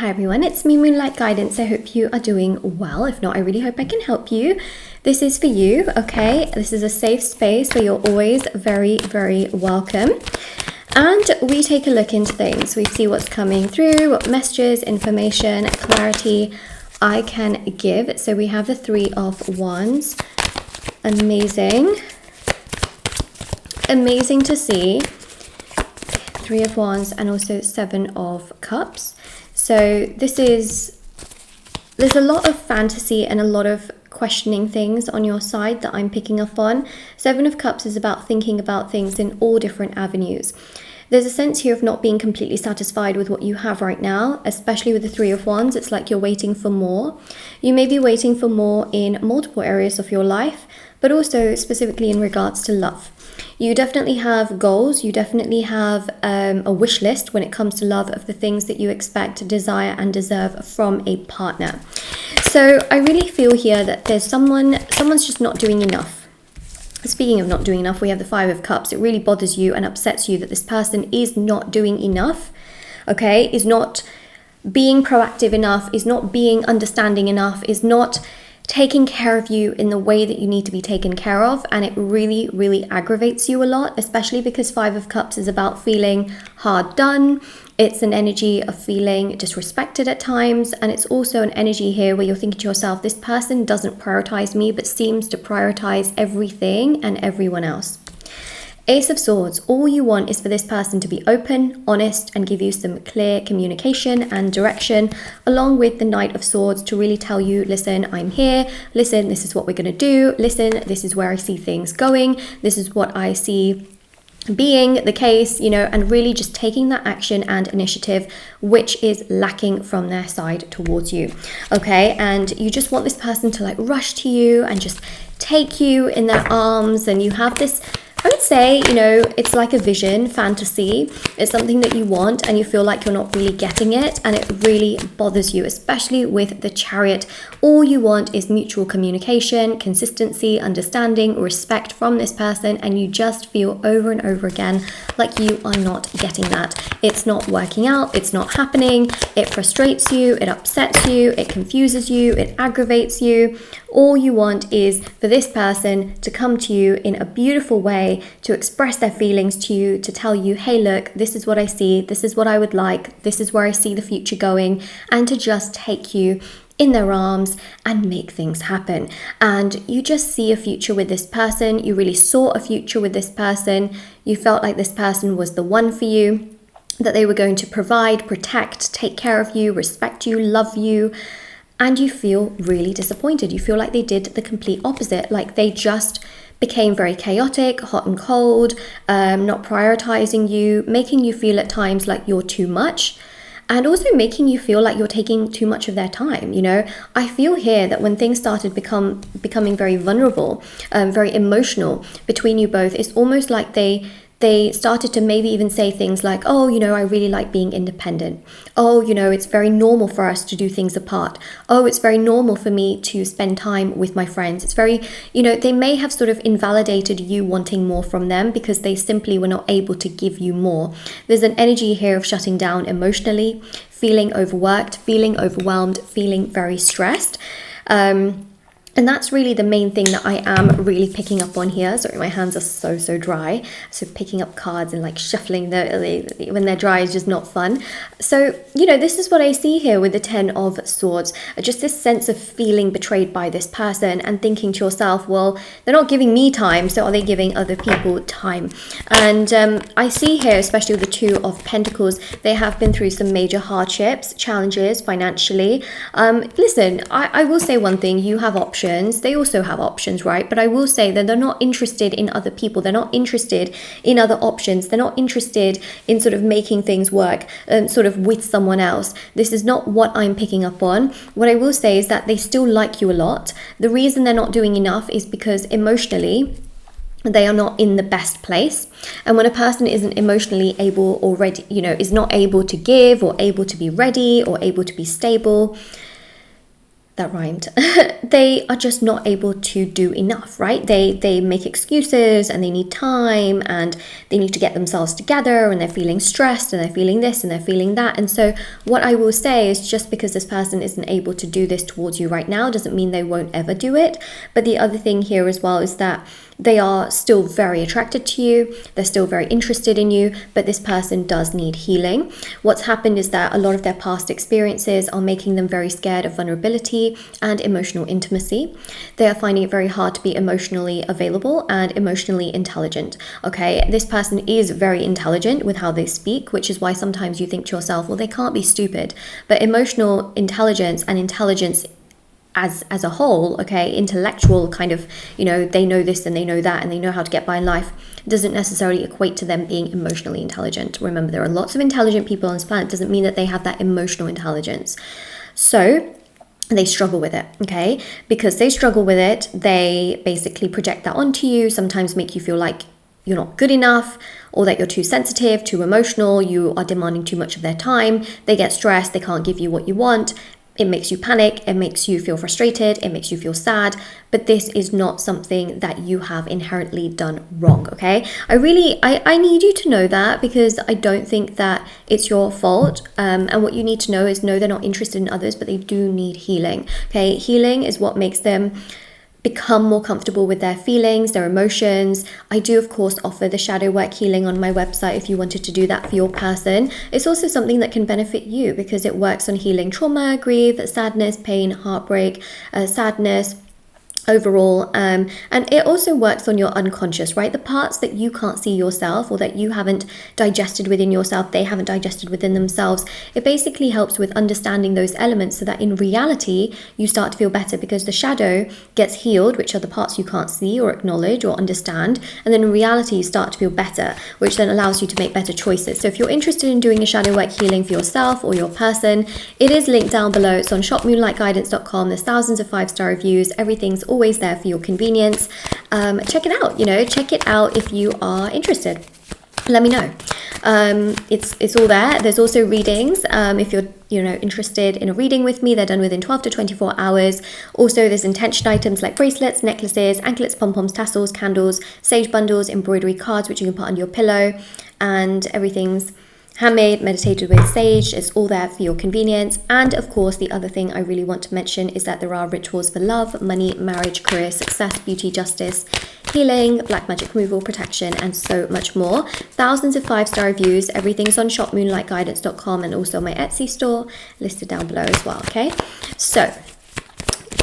Hi everyone, it's me, Moonlight Guidance. I hope you are doing well. If not, I really hope I can help you. This is for you, okay? This is a safe space where you're always very, very welcome. And we take a look into things. We see what's coming through, what messages, information, clarity I can give. So we have the Three of Wands. Amazing. Amazing to see. Three of Wands and also Seven of Cups. So there's a lot of fantasy and a lot of questioning things on your side that I'm picking up on. Seven of Cups is about thinking about things in all different avenues. There's a sense here of not being completely satisfied with what you have right now, especially with the Three of Wands. It's like you're waiting for more. You may be waiting for more in multiple areas of your life, but also specifically in regards to love. You definitely have goals. You definitely have a wish list when it comes to love of the things that you expect, desire, and deserve from a partner. So I really feel here that there's someone's just not doing enough. Speaking of not doing enough, we have the Five of Cups. It really bothers you and upsets you that this person is not doing enough, okay? Is not being proactive enough, is not being understanding enough, is not taking care of you in the way that you need to be taken care of, and it really, really aggravates you a lot, especially because Five of Cups is about feeling hard done. It's an energy of feeling disrespected at times, and it's also an energy here where you're thinking to yourself, this person doesn't prioritize me but seems to prioritize everything and everyone else. Ace of Swords, all you want is for this person to be open, honest, and give you some clear communication and direction, along with the Knight of Swords to really tell you, listen, I'm here, listen, this is what we're going to do, listen, this is where I see things going, this is what I see being the case, and really just taking that action and initiative, which is lacking from their side towards you, okay? And you just want this person to rush to you and just take you in their arms, and you have this, I would say, it's like a vision, fantasy. It's something that you want and you feel like you're not really getting it, and it really bothers you, especially with the Chariot. All you want is mutual communication, consistency, understanding, respect from this person, and you just feel over and over again like you are not getting that. It's not working out, it's not happening, it frustrates you, it upsets you, it confuses you, it aggravates you. All you want is for this person to come to you in a beautiful way, to express their feelings to you, to tell you, hey, look, this is what I see, this is what I would like, this is where I see the future going, and to just take you in their arms and make things happen. And you just see a future with this person. You really saw a future with this person. You felt like this person was the one for you, that they were going to provide, protect, take care of you, respect you, love you. And you feel really disappointed. You feel like they did the complete opposite, like they just became very chaotic, hot and cold, not prioritizing you, making you feel at times like you're too much, and also making you feel like you're taking too much of their time. I feel here that when things started becoming very vulnerable, very emotional between you both, it's almost like they started to maybe even say things like, oh, I really like being independent. Oh, it's very normal for us to do things apart. Oh, it's very normal for me to spend time with my friends. It's very, they may have sort of invalidated you wanting more from them because they simply were not able to give you more. There's an energy here of shutting down emotionally, feeling overworked, feeling overwhelmed, feeling very stressed. And that's really the main thing that I am really picking up on here. Sorry, my hands are so dry. So picking up cards and shuffling when they're dry is just not fun. So, this is what I see here with the Ten of Swords. Just this sense of feeling betrayed by this person and thinking to yourself, well, they're not giving me time, so are they giving other people time? And I see here, especially with the Two of Pentacles, they have been through some major hardships, challenges financially. Listen, I will say one thing, you have options. They also have options, right? But I will say that they're not interested in other people. They're not interested in other options. They're not interested in sort of making things work sort of with someone else. This is not what I'm picking up on. What I will say is that they still like you a lot. The reason they're not doing enough is because emotionally, they are not in the best place. And when a person isn't emotionally able already, is not able to give or able to be ready or able to be stable, that rhymed. They are just not able to do enough, right? They make excuses, and they need time, and they need to get themselves together, and they're feeling stressed, and they're feeling this, and they're feeling that. And so what I will say is, just because this person isn't able to do this towards you right now doesn't mean they won't ever do it. But the other thing here as well is that they are still very attracted to you, they're still very interested in you, but this person does need healing. What's happened is that a lot of their past experiences are making them very scared of vulnerability and emotional intimacy. They are finding it very hard to be emotionally available and emotionally intelligent. Okay, this person is very intelligent with how they speak, which is why sometimes you think to yourself, well, they can't be stupid. But emotional intelligence and intelligence as a whole, okay, intellectual kind of, you know, they know this and they know that and they know how to get by in life, doesn't necessarily equate to them being emotionally intelligent. Remember, there are lots of intelligent people on this planet. Doesn't mean that they have that emotional intelligence. So they struggle with it, okay? Because they struggle with it, they basically project that onto you, sometimes make you feel like you're not good enough, or that you're too sensitive, too emotional, you are demanding too much of their time. They get stressed, they can't give you what you want. It makes you panic, it makes you feel frustrated, it makes you feel sad, but this is not something that you have inherently done wrong, okay? I need you to know that, because I don't think that it's your fault. And what you need to know is, no, they're not interested in others, but they do need healing, okay? Healing is what makes them become more comfortable with their feelings, their emotions. I do, of course, offer the shadow work healing on my website if you wanted to do that for your person. It's also something that can benefit you, because it works on healing trauma, grief, sadness, pain, heartbreak, sadness, overall, and it also works on your unconscious, right? The parts that you can't see yourself, or that you haven't digested within yourself, they haven't digested within themselves. It basically helps with understanding those elements, so that in reality you start to feel better, because the shadow gets healed, which are the parts you can't see or acknowledge or understand, and then in reality you start to feel better, which then allows you to make better choices. So if you're interested in doing a shadow work healing for yourself or your person, it is linked down below. It's on shopmoonlightguidance.com. There's thousands of 5-star reviews, everything's always there for your convenience. Check it out, check it out if you are interested. Let me know. It's all there. There's also readings. If you're interested in a reading with me, they're done within 12 to 24 hours. Also, there's intention items like bracelets, necklaces, anklets, pom-poms, tassels, candles, sage bundles, embroidery cards, which you can put under your pillow, and everything's handmade, meditated with sage. It's all there for your convenience. And of course, the other thing I really want to mention is that there are rituals for love, money, marriage, career, success, beauty, justice, healing, black magic removal, protection, and so much more. Thousands of 5-star reviews. Everything's on shopmoonlightguidance.com, and also my Etsy store listed down below as well, okay? So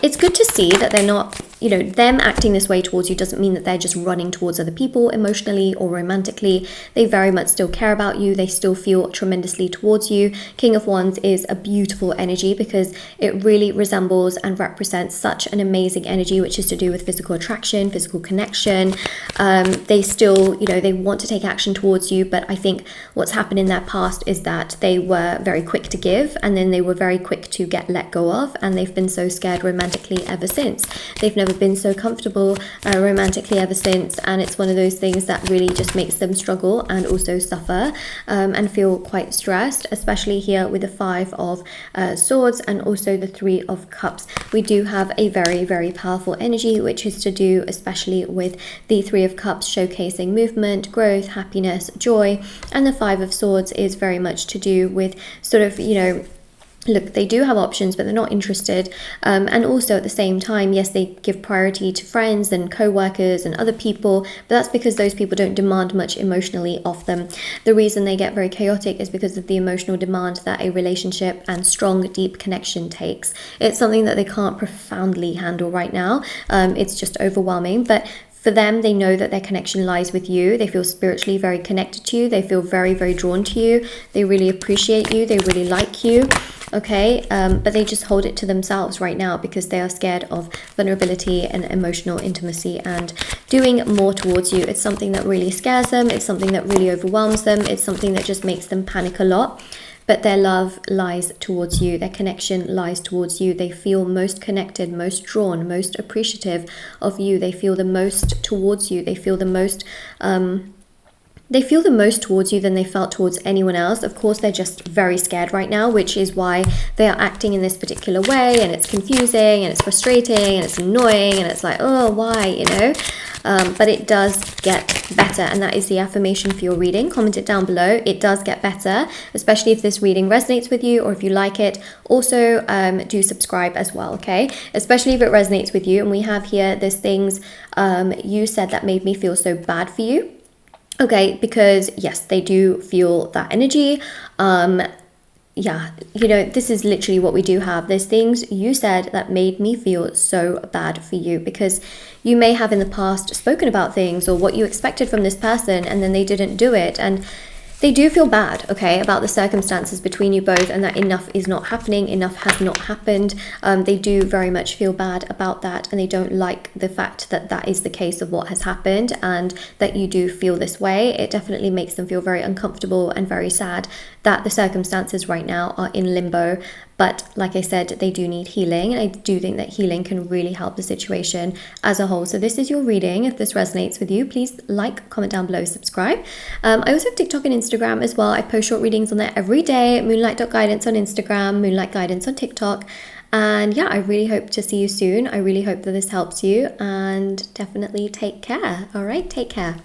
it's good to see that they're not, them acting this way towards you doesn't mean that they're just running towards other people emotionally or romantically. They very much still care about you. They still feel tremendously towards you. King of Wands is a beautiful energy, because it really resembles and represents such an amazing energy, which is to do with physical attraction, physical connection. They still, they want to take action towards you, but I think what's happened in their past is that they were very quick to give, and then they were very quick to get let go of, and they've been so scared romantically ever since. They've never been so comfortable romantically ever since, and it's one of those things that really just makes them struggle and also suffer and feel quite stressed, especially here with the 5 of Swords and also the 3 of Cups. We do have a very, very powerful energy, which is to do especially with the 3 of Cups showcasing movement, growth, happiness, joy, and the 5 of Swords is very much to do with sort of, look, they do have options, but they're not interested. And also at the same time, yes, they give priority to friends and co-workers and other people, but that's because those people don't demand much emotionally of them. The reason they get very chaotic is because of the emotional demand that a relationship and strong, deep connection takes. It's something that they can't profoundly handle right now. It's just overwhelming. But for them, they know that their connection lies with you. They feel spiritually very connected to you. They feel very, very drawn to you. They really appreciate you. They really like you. Okay, but they just hold it to themselves right now, because they are scared of vulnerability and emotional intimacy and doing more towards you. It's something that really scares them. It's something that really overwhelms them. It's something that just makes them panic a lot. But their love lies towards you. Their connection lies towards you. They feel most connected, most drawn, most appreciative of you. They feel the most towards you. They feel the most they feel the most towards you than they felt towards anyone else. Of course, they're just very scared right now, which is why they are acting in this particular way, and it's confusing and it's frustrating and it's annoying and it's like, oh, why, you know? But it does get better, and that is the affirmation for your reading. Comment it down below. It does get better, especially if this reading resonates with you or if you like it. Also, do subscribe as well, okay? Especially if it resonates with you. And we have here, there's things you said that made me feel so bad for you. Okay, because yes, they do feel that energy. Yeah, you know, this is literally what we do have. There's things you said that made me feel so bad for you, because you may have in the past spoken about things or what you expected from this person and then they didn't do it. And they do feel bad, okay, about the circumstances between you both, and that enough is not happening, enough has not happened. They do very much feel bad about that, and they don't like the fact that that is the case of what has happened and that you do feel this way. It definitely makes them feel very uncomfortable and very sad that the circumstances right now are in limbo. But like I said, they do need healing, and I do think that healing can really help the situation as a whole. So this is your reading. If this resonates with you, please like, comment down below, subscribe. I also have TikTok and Instagram as well. I post short readings on there every day. Moonlight.guidance on Instagram, Moonlight Guidance on TikTok. And yeah, I really hope to see you soon. I really hope that this helps you, and definitely take care. All right, take care.